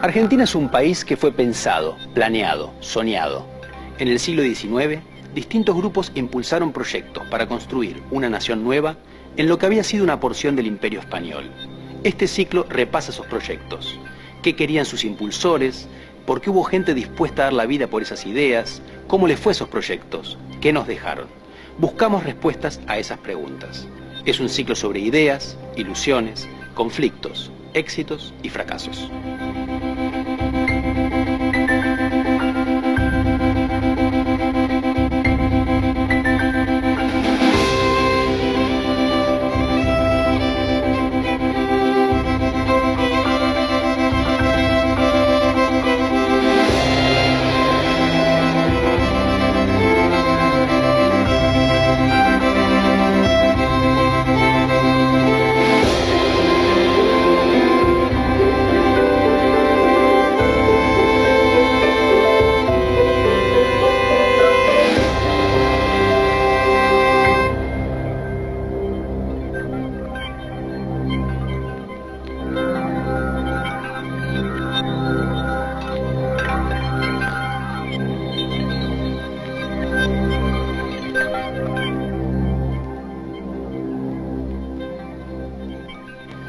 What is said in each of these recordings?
Argentina es un país que fue pensado, planeado, soñado. En el siglo XIX, distintos grupos impulsaron proyectos para construir una nación nueva en lo que había sido una porción del Imperio Español. Este ciclo repasa esos proyectos. ¿Qué querían sus impulsores? ¿Por qué hubo gente dispuesta a dar la vida por esas ideas? ¿Cómo les fue a esos proyectos? ¿Qué nos dejaron? Buscamos respuestas a esas preguntas. Es un ciclo sobre ideas, ilusiones, conflictos, éxitos y fracasos.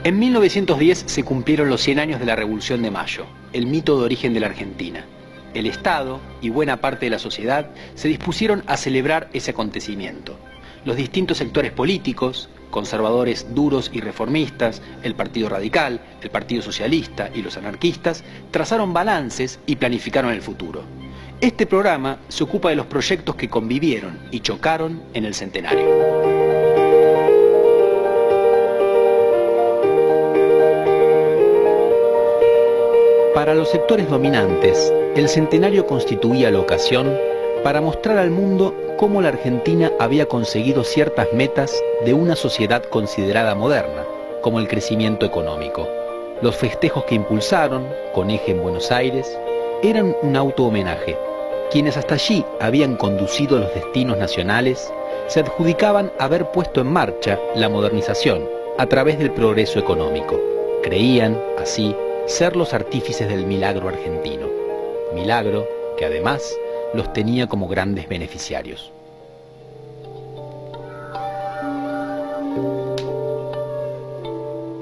En 1910 se cumplieron los 100 años de la Revolución de Mayo, el mito de origen de la Argentina. El Estado y buena parte de la sociedad se dispusieron a celebrar ese acontecimiento. Los distintos sectores políticos, conservadores duros y reformistas, el Partido Radical, el Partido Socialista y los anarquistas, trazaron balances y planificaron el futuro. Este programa se ocupa de los proyectos que convivieron y chocaron en el centenario. Para los sectores dominantes, el centenario constituía la ocasión para mostrar al mundo cómo la Argentina había conseguido ciertas metas de una sociedad considerada moderna, como el crecimiento económico. Los festejos que impulsaron, con eje en Buenos Aires, eran un auto-homenaje. Quienes hasta allí habían conducido los destinos nacionales se adjudicaban haber puesto en marcha la modernización a través del progreso económico. Creían, así, ser los artífices del milagro argentino, milagro que además los tenía como grandes beneficiarios.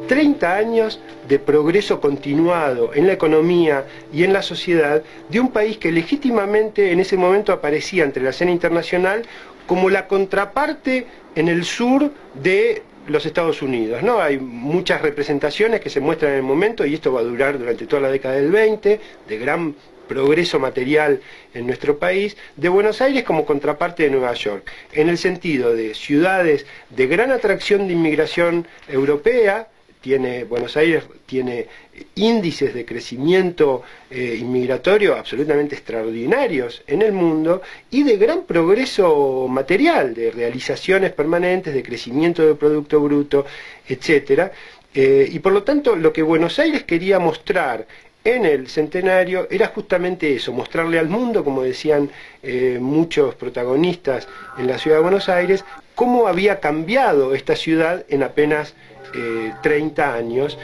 «30 años de progreso continuado en la economía y en la sociedad de un país que legítimamente en ese momento aparecía entre la escena internacional como la contraparte en el sur de los Estados Unidos, ¿no? Hay muchas representaciones que se muestran en el momento y esto va a durar durante toda la década del 20, de gran progreso material en nuestro país, de Buenos Aires como contraparte de Nueva York, en el sentido de ciudades de gran atracción de inmigración europea. Buenos Aires tiene índices de crecimiento inmigratorio absolutamente extraordinarios en el mundo y de gran progreso material, de realizaciones permanentes, de crecimiento del Producto Bruto, etc. Y por lo tanto lo que Buenos Aires quería mostrar en el centenario era justamente eso, mostrarle al mundo, como decían muchos protagonistas en la ciudad de Buenos Aires, cómo había cambiado esta ciudad en apenas 30 años.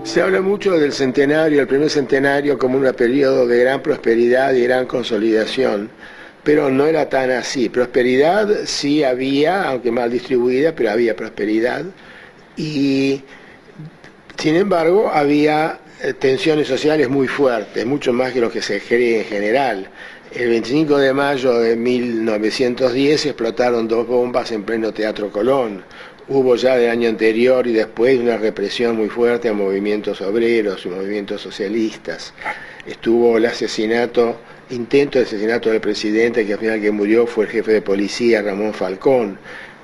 Se habla mucho del centenario, el primer centenario, como un periodo de gran prosperidad y gran consolidación, pero no era tan así. Prosperidad sí había, aunque mal distribuida, pero había prosperidad. Y sin embargo había tensiones sociales muy fuertes, mucho más que lo que se cree en general. El 25 de mayo de 1910 explotaron 2 bombas en pleno Teatro Colón. Hubo ya del año anterior y después una represión muy fuerte a movimientos obreros y movimientos socialistas. Estuvo el intento de asesinato del presidente, que al final que murió fue el jefe de policía Ramón Falcón,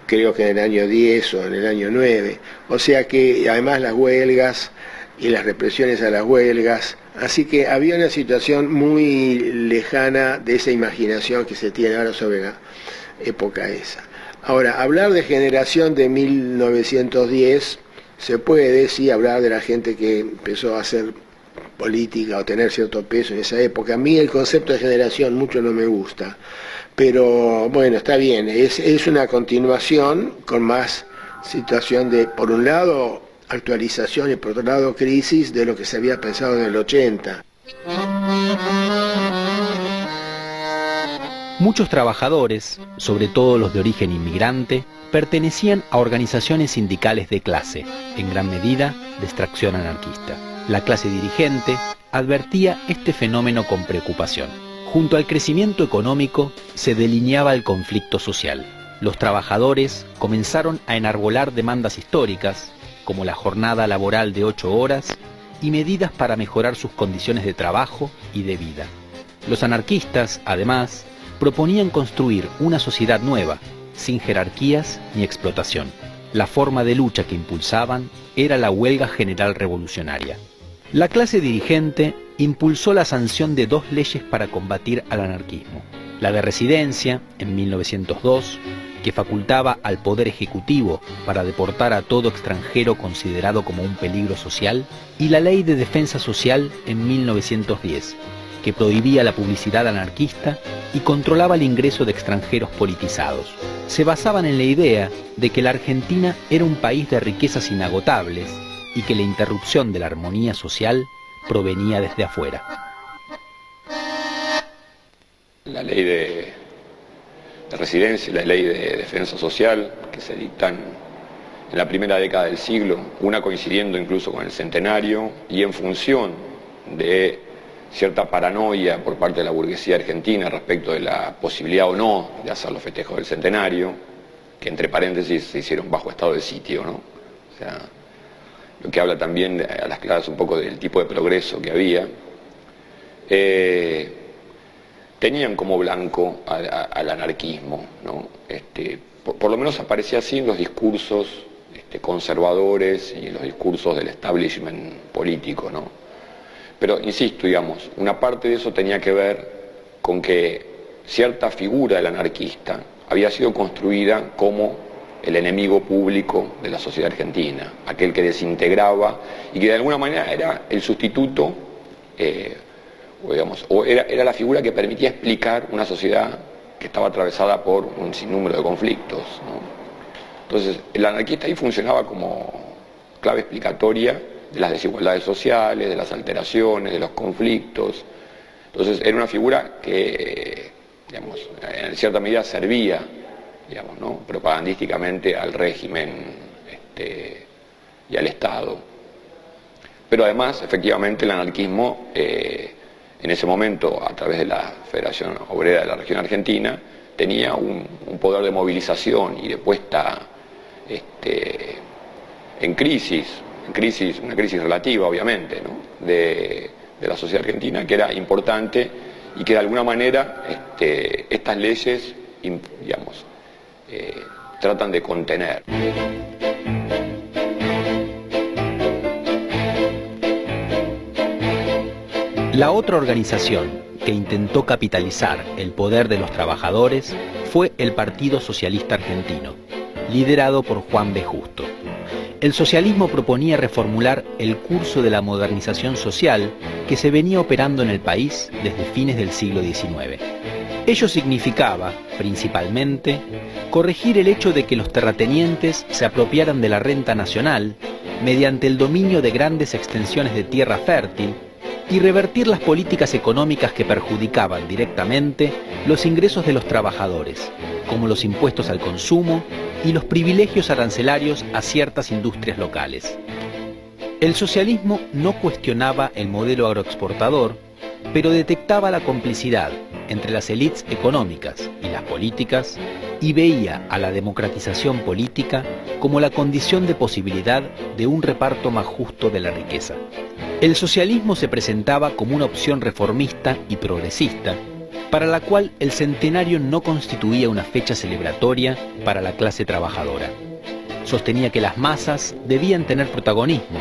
creo que en el año 10 o en el año 9. O sea que además las huelgas y las represiones a las huelgas. Así que había una situación muy lejana de esa imaginación que se tiene ahora sobre la época esa. Ahora, hablar de generación de 1910, se puede, sí, hablar de la gente que empezó a hacer política o tener cierto peso en esa época. A mí el concepto de generación mucho no me gusta, pero bueno, está bien, es una continuación con más situación de, por un lado, actualización y por otro lado, crisis de lo que se había pensado en el 80. Muchos trabajadores, sobre todo los de origen inmigrante, pertenecían a organizaciones sindicales de clase, en gran medida de extracción anarquista. La clase dirigente advertía este fenómeno con preocupación. Junto al crecimiento económico se delineaba el conflicto social. Los trabajadores comenzaron a enarbolar demandas históricas, como la jornada laboral de 8 horas y medidas para mejorar sus condiciones de trabajo y de vida. Los anarquistas, además, proponían construir una sociedad nueva, sin jerarquías ni explotación. La forma de lucha que impulsaban era la huelga general revolucionaria. La clase dirigente impulsó la sanción de 2 leyes para combatir al anarquismo. La de residencia, en 1902, que facultaba al Poder Ejecutivo para deportar a todo extranjero considerado como un peligro social, y la Ley de Defensa Social en 1910, que prohibía la publicidad anarquista y controlaba el ingreso de extranjeros politizados. Se basaban en la idea de que la Argentina era un país de riquezas inagotables y que la interrupción de la armonía social provenía desde afuera. La ley de residencia y la ley de defensa social, que se dictan en la primera década del siglo, una coincidiendo incluso con el centenario, y en función de cierta paranoia por parte de la burguesía argentina respecto de la posibilidad o no de hacer los festejos del centenario, que entre paréntesis se hicieron bajo estado de sitio, ¿no? O sea, lo que habla también a las claras un poco del tipo de progreso que había, tenían como blanco al anarquismo, ¿no? Por lo menos aparecía así en los discursos conservadores y en los discursos del establishment político, ¿no? Pero, insisto, digamos, una parte de eso tenía que ver con que cierta figura del anarquista había sido construida como el enemigo público de la sociedad argentina, aquel que desintegraba y que de alguna manera era el sustituto, era la figura que permitía explicar una sociedad que estaba atravesada por un sinnúmero de conflictos, ¿no? Entonces, el anarquista ahí funcionaba como clave explicatoria de las desigualdades sociales, de las alteraciones, de los conflictos. Entonces era una figura que, digamos, en cierta medida servía, digamos, ¿no?, propagandísticamente al régimen y al Estado. Pero además, efectivamente, el anarquismo, en ese momento, a través de la Federación Obrera de la Región Argentina, tenía un poder de movilización y de puesta en crisis, una crisis relativa, obviamente, ¿no?, de la sociedad argentina, que era importante y que de alguna manera estas leyes, digamos, tratan de contener. La otra organización que intentó capitalizar el poder de los trabajadores fue el Partido Socialista Argentino, liderado por Juan B. Justo. El socialismo proponía reformular el curso de la modernización social que se venía operando en el país desde fines del siglo XIX. Ello significaba, principalmente, corregir el hecho de que los terratenientes se apropiaran de la renta nacional mediante el dominio de grandes extensiones de tierra fértil y revertir las políticas económicas que perjudicaban directamente los ingresos de los trabajadores, como los impuestos al consumo y los privilegios arancelarios a ciertas industrias locales. El socialismo no cuestionaba el modelo agroexportador, pero detectaba la complicidad entre las élites económicas y las políticas y veía a la democratización política como la condición de posibilidad de un reparto más justo de la riqueza. El socialismo se presentaba como una opción reformista y progresista, para la cual el centenario no constituía una fecha celebratoria para la clase trabajadora. Sostenía que las masas debían tener protagonismo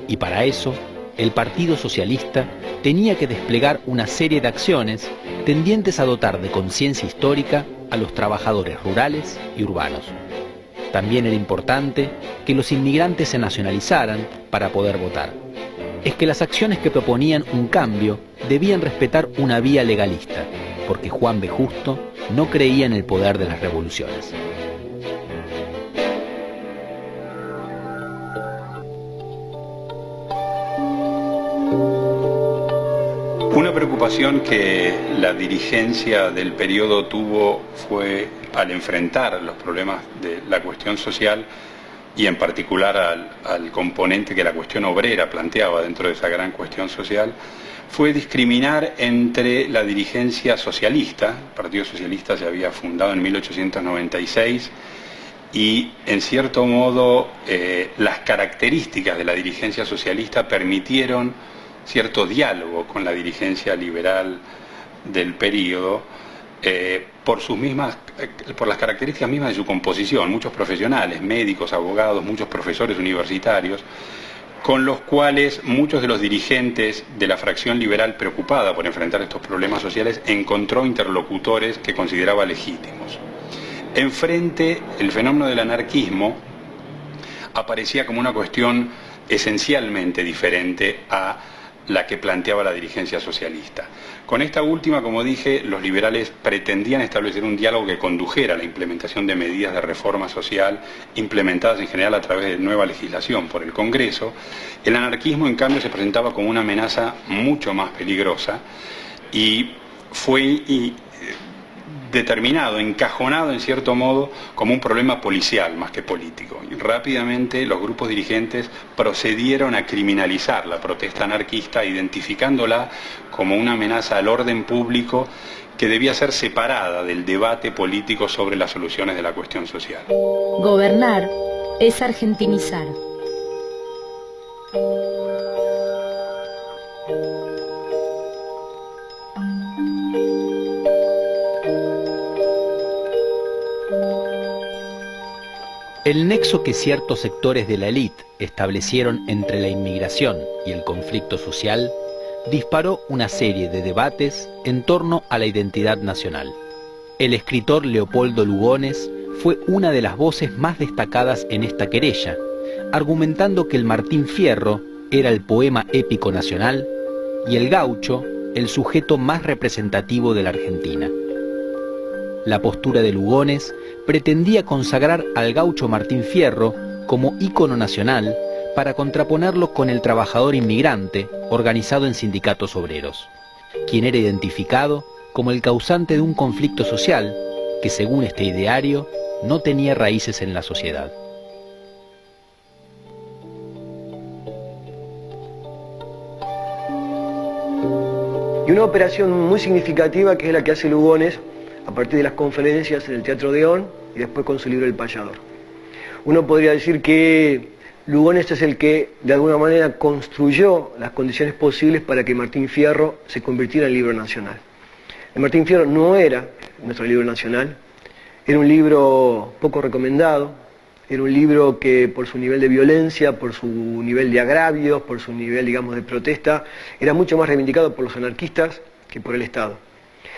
y para eso el Partido Socialista tenía que desplegar una serie de acciones tendientes a dotar de conciencia histórica a los trabajadores rurales y urbanos. También era importante que los inmigrantes se nacionalizaran para poder votar. Es que las acciones que proponían un cambio debían respetar una vía legalista, porque Juan B. Justo no creía en el poder de las revoluciones. Una preocupación que la dirigencia del periodo tuvo fue al enfrentar los problemas de la cuestión social y en particular al componente que la cuestión obrera planteaba dentro de esa gran cuestión social, fue discriminar entre la dirigencia socialista. El Partido Socialista se había fundado en 1896 y en cierto modo las características de la dirigencia socialista permitieron cierto diálogo con la dirigencia liberal del periodo por las características mismas de su composición, muchos profesionales, médicos, abogados, muchos profesores universitarios, con los cuales muchos de los dirigentes de la fracción liberal preocupada por enfrentar estos problemas sociales encontró interlocutores que consideraba legítimos. Enfrente, el fenómeno del anarquismo aparecía como una cuestión esencialmente diferente a la que planteaba la dirigencia socialista. Con esta última, como dije, los liberales pretendían establecer un diálogo que condujera a la implementación de medidas de reforma social implementadas en general a través de nueva legislación por el Congreso. El anarquismo, en cambio, se presentaba como una amenaza mucho más peligrosa y fue determinado, encajonado en cierto modo como un problema policial más que político. Y rápidamente los grupos dirigentes procedieron a criminalizar la protesta anarquista, identificándola como una amenaza al orden público que debía ser separada del debate político sobre las soluciones de la cuestión social. Gobernar es argentinizar. El nexo que ciertos sectores de la élite establecieron entre la inmigración y el conflicto social disparó una serie de debates en torno a la identidad nacional. El escritor Leopoldo Lugones fue una de las voces más destacadas en esta querella, argumentando que el Martín Fierro era el poema épico nacional y el gaucho el sujeto más representativo de la Argentina. La postura de Lugones pretendía consagrar al gaucho Martín Fierro como ícono nacional para contraponerlo con el trabajador inmigrante organizado en sindicatos obreros, quien era identificado como el causante de un conflicto social que, según este ideario, no tenía raíces en la sociedad. Y una operación muy significativa que es la que hace Lugones a partir de las conferencias en el Teatro Odeón y después con su libro El Payador. Uno podría decir que Lugones es el que de alguna manera construyó las condiciones posibles para que Martín Fierro se convirtiera en libro nacional. El Martín Fierro no era nuestro libro nacional, era un libro poco recomendado, era un libro que por su nivel de violencia, por su nivel de agravios, por su nivel, digamos, de protesta, era mucho más reivindicado por los anarquistas que por el Estado.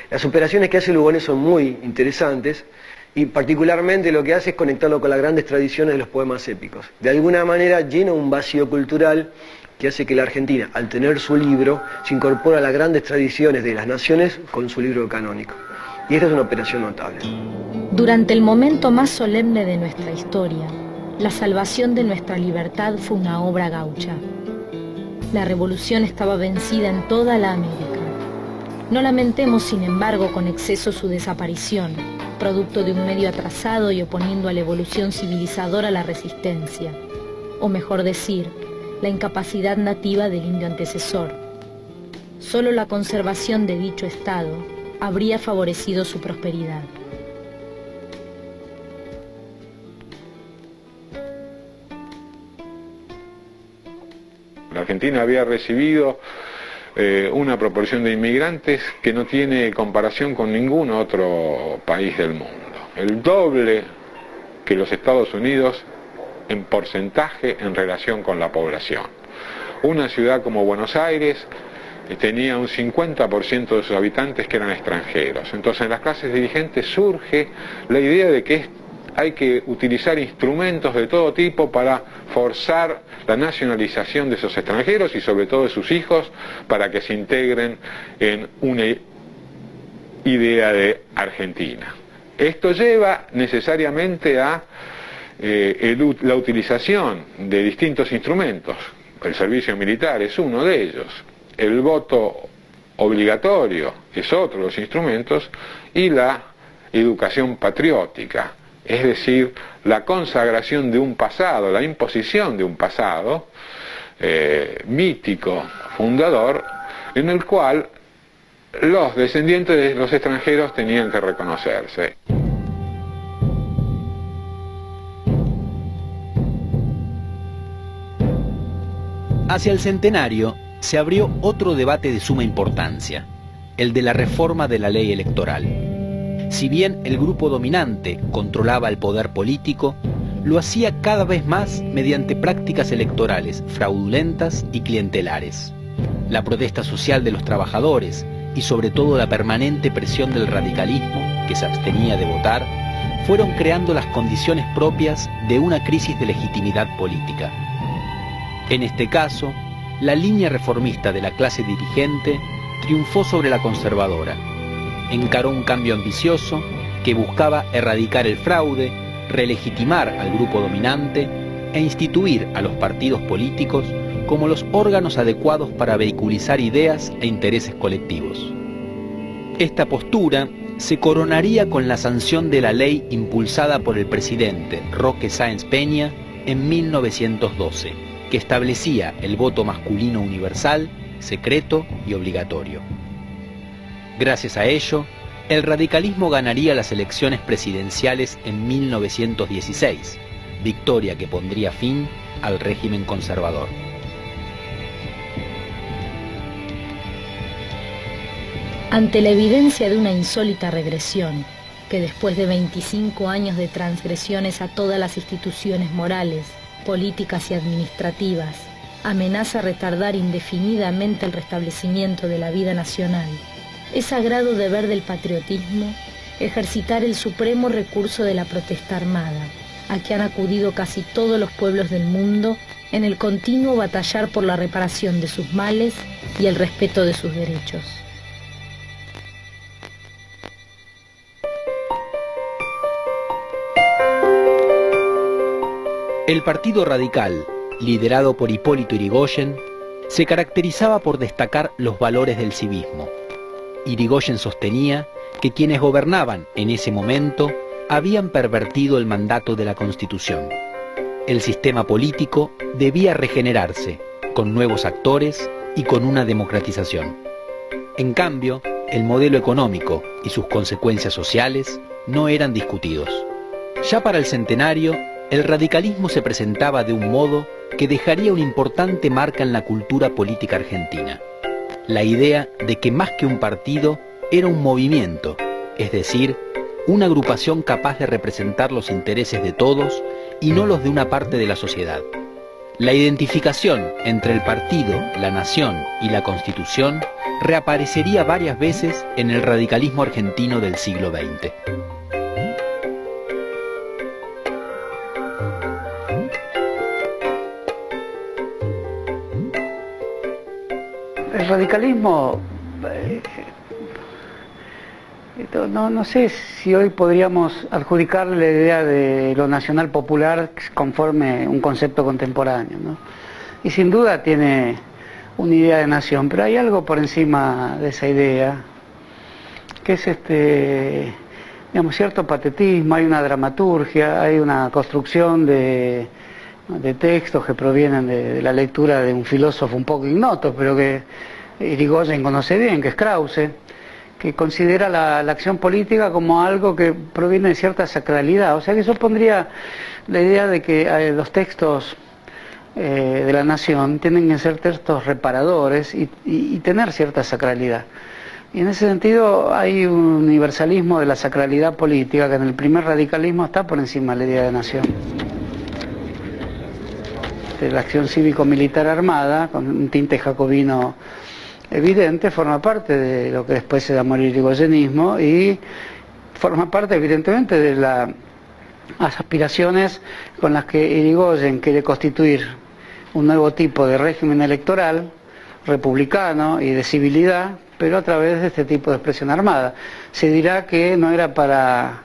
Las operaciones que hace Lugones son muy interesantes y particularmente lo que hace es conectarlo con las grandes tradiciones de los poemas épicos. De alguna manera llena un vacío cultural que hace que la Argentina, al tener su libro, se incorpora a las grandes tradiciones de las naciones con su libro canónico. Y esta es una operación notable. Durante el momento más solemne de nuestra historia, la salvación de nuestra libertad fue una obra gaucha. La revolución estaba vencida en toda la América. No lamentemos, sin embargo, con exceso su desaparición, producto de un medio atrasado y oponiendo a la evolución civilizadora la resistencia, o mejor decir, la incapacidad nativa del indio antecesor. Solo la conservación de dicho estado habría favorecido su prosperidad. La Argentina había recibido una proporción de inmigrantes que no tiene comparación con ningún otro país del mundo. El doble que los Estados Unidos en porcentaje en relación con la población. Una ciudad como Buenos Aires tenía un 50% de sus habitantes que eran extranjeros. Entonces en las clases dirigentes surge la idea de que hay que utilizar instrumentos de todo tipo para forzar la nacionalización de esos extranjeros y sobre todo de sus hijos para que se integren en una idea de Argentina. Esto lleva necesariamente a la utilización de distintos instrumentos. El servicio militar es uno de ellos. El voto obligatorio, es otro de los instrumentos, y la educación patriótica, es decir, la consagración de un pasado, la imposición de un pasado mítico, fundador, en el cual los descendientes de los extranjeros tenían que reconocerse. Hacia el centenario se abrió otro debate de suma importancia, el de la reforma de la ley electoral. Si bien el grupo dominante controlaba el poder político, lo hacía cada vez más mediante prácticas electorales fraudulentas y clientelares. La protesta social de los trabajadores y sobre todo la permanente presión del radicalismo, que se abstenía de votar, fueron creando las condiciones propias de una crisis de legitimidad política. En este caso, la línea reformista de la clase dirigente triunfó sobre la conservadora. Encaró un cambio ambicioso que buscaba erradicar el fraude, relegitimar al grupo dominante e instituir a los partidos políticos como los órganos adecuados para vehiculizar ideas e intereses colectivos. Esta postura se coronaría con la sanción de la ley impulsada por el presidente Roque Sáenz Peña en 1912, que establecía el voto masculino universal, secreto y obligatorio. Gracias a ello, el radicalismo ganaría las elecciones presidenciales en 1916, victoria que pondría fin al régimen conservador. Ante la evidencia de una insólita regresión, que después de 25 años de transgresiones a todas las instituciones morales, políticas y administrativas, amenaza retardar indefinidamente el restablecimiento de la vida nacional, es sagrado deber del patriotismo ejercitar el supremo recurso de la protesta armada, a que han acudido casi todos los pueblos del mundo en el continuo batallar por la reparación de sus males y el respeto de sus derechos. El Partido Radical, liderado por Hipólito Yrigoyen, se caracterizaba por destacar los valores del civismo. Yrigoyen sostenía que quienes gobernaban en ese momento habían pervertido el mandato de la Constitución. El sistema político debía regenerarse, con nuevos actores y con una democratización. En cambio, el modelo económico y sus consecuencias sociales no eran discutidos. Ya para el centenario, el radicalismo se presentaba de un modo que dejaría una importante marca en la cultura política argentina. La idea de que más que un partido era un movimiento, es decir, una agrupación capaz de representar los intereses de todos y no los de una parte de la sociedad. La identificación entre el partido, la nación y la Constitución reaparecería varias veces en el radicalismo argentino del siglo XX. El radicalismo, no sé si hoy podríamos adjudicarle la idea de lo nacional popular conforme un concepto contemporáneo, ¿no? Y sin duda tiene una idea de nación, pero hay algo por encima de esa idea, que es digamos, cierto patetismo, hay una dramaturgia, hay una construcción de textos que provienen de la lectura de un filósofo un poco ignoto, pero que Yrigoyen conoce bien, que es Krause, que considera la acción política como algo que proviene de cierta sacralidad. O sea que eso pondría la idea de que los textos de la nación tienen que ser textos reparadores y tener cierta sacralidad. Y en ese sentido hay un universalismo de la sacralidad política que en el primer radicalismo está por encima de la idea de nación. La acción cívico-militar armada, con un tinte jacobino evidente, forma parte de lo que después se llamó el irigoyenismo y forma parte evidentemente de las aspiraciones con las que Yrigoyen quiere constituir un nuevo tipo de régimen electoral republicano y de civilidad, pero a través de este tipo de expresión armada. Se dirá que no era para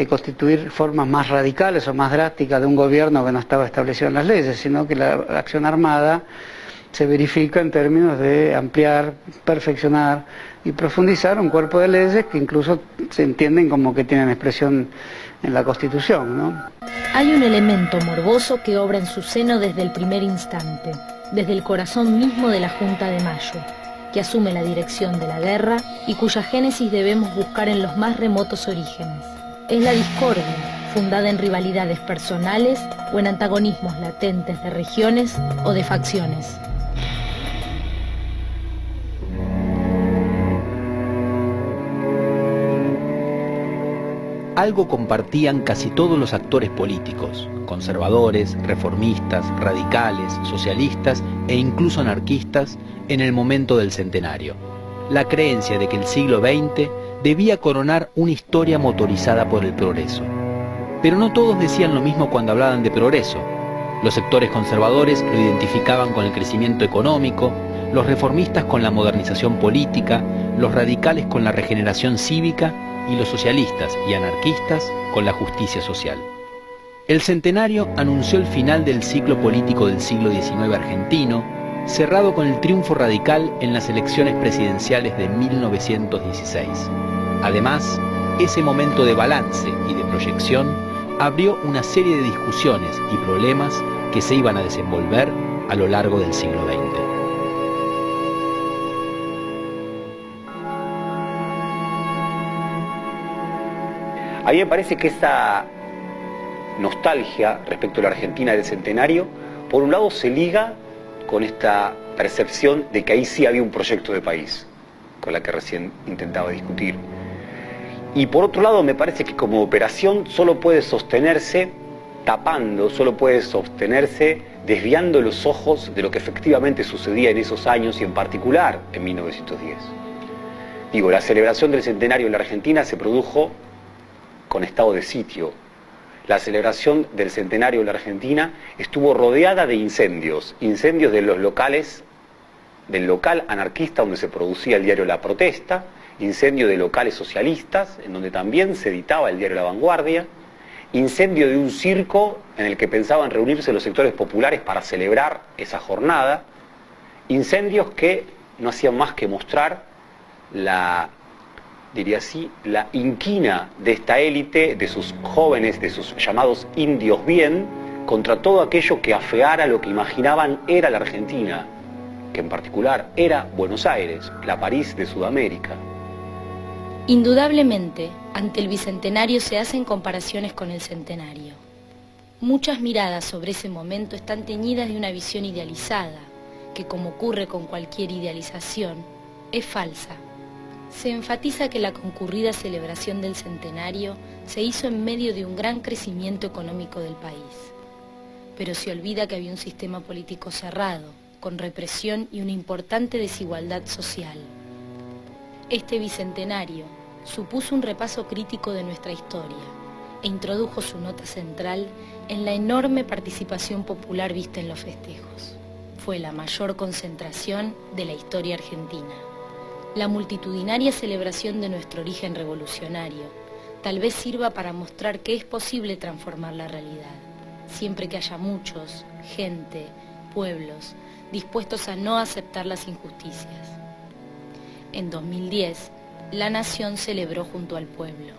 constituir formas más radicales o más drásticas de un gobierno que no estaba establecido en las leyes, sino que la acción armada se verifica en términos de ampliar, perfeccionar y profundizar un cuerpo de leyes que incluso se entienden como que tienen expresión en la Constitución, ¿no? Hay un elemento morboso que obra en su seno desde el primer instante, desde el corazón mismo de la Junta de Mayo, que asume la dirección de la guerra y cuya génesis debemos buscar en los más remotos orígenes. Es la discordia, fundada en rivalidades personales o en antagonismos latentes de regiones o de facciones. Algo compartían casi todos los actores políticos, conservadores, reformistas, radicales, socialistas e incluso anarquistas en el momento del centenario: la creencia de que el siglo XX debía coronar una historia motorizada por el progreso. Pero no todos decían lo mismo cuando hablaban de progreso. Los sectores conservadores lo identificaban con el crecimiento económico, los reformistas con la modernización política, los radicales con la regeneración cívica y los socialistas y anarquistas con la justicia social. El centenario anunció el final del ciclo político del siglo XIX argentino, cerrado con el triunfo radical en las elecciones presidenciales de 1916. Además, ese momento de balance y de proyección abrió una serie de discusiones y problemas que se iban a desenvolver a lo largo del siglo XX. A mí me parece que esa nostalgia respecto a la Argentina del centenario, por un lado se liga con esta percepción de que ahí sí había un proyecto de país, con la que recién intentaba discutir. Y por otro lado me parece que como operación solo puede sostenerse tapando, solo puede sostenerse desviando los ojos de lo que efectivamente sucedía en esos años y en particular en 1910. Digo, la celebración del centenario en la Argentina se produjo con estado de sitio. La celebración del centenario en la Argentina estuvo rodeada de incendios de los locales, del local anarquista donde se producía el diario La Protesta, incendio de locales socialistas, en donde también se editaba el diario La Vanguardia, incendio de un circo en el que pensaban reunirse los sectores populares para celebrar esa jornada, incendios que no hacían más que mostrar la inquina de esta élite, de sus jóvenes, de sus llamados indios bien, contra todo aquello que afeara lo que imaginaban era la Argentina, que en particular era Buenos Aires, la París de Sudamérica. Indudablemente, ante el bicentenario se hacen comparaciones con el centenario. Muchas miradas sobre ese momento están teñidas de una visión idealizada, que como ocurre con cualquier idealización, es falsa. Se enfatiza que la concurrida celebración del centenario se hizo en medio de un gran crecimiento económico del país. Pero se olvida que había un sistema político cerrado, con represión y una importante desigualdad social. Este bicentenario supuso un repaso crítico de nuestra historia e introdujo su nota central en la enorme participación popular vista en los festejos. Fue la mayor concentración de la historia argentina. La multitudinaria celebración de nuestro origen revolucionario tal vez sirva para mostrar que es posible transformar la realidad, siempre que haya muchos, gente, pueblos, dispuestos a no aceptar las injusticias. En 2010, la nación celebró junto al pueblo.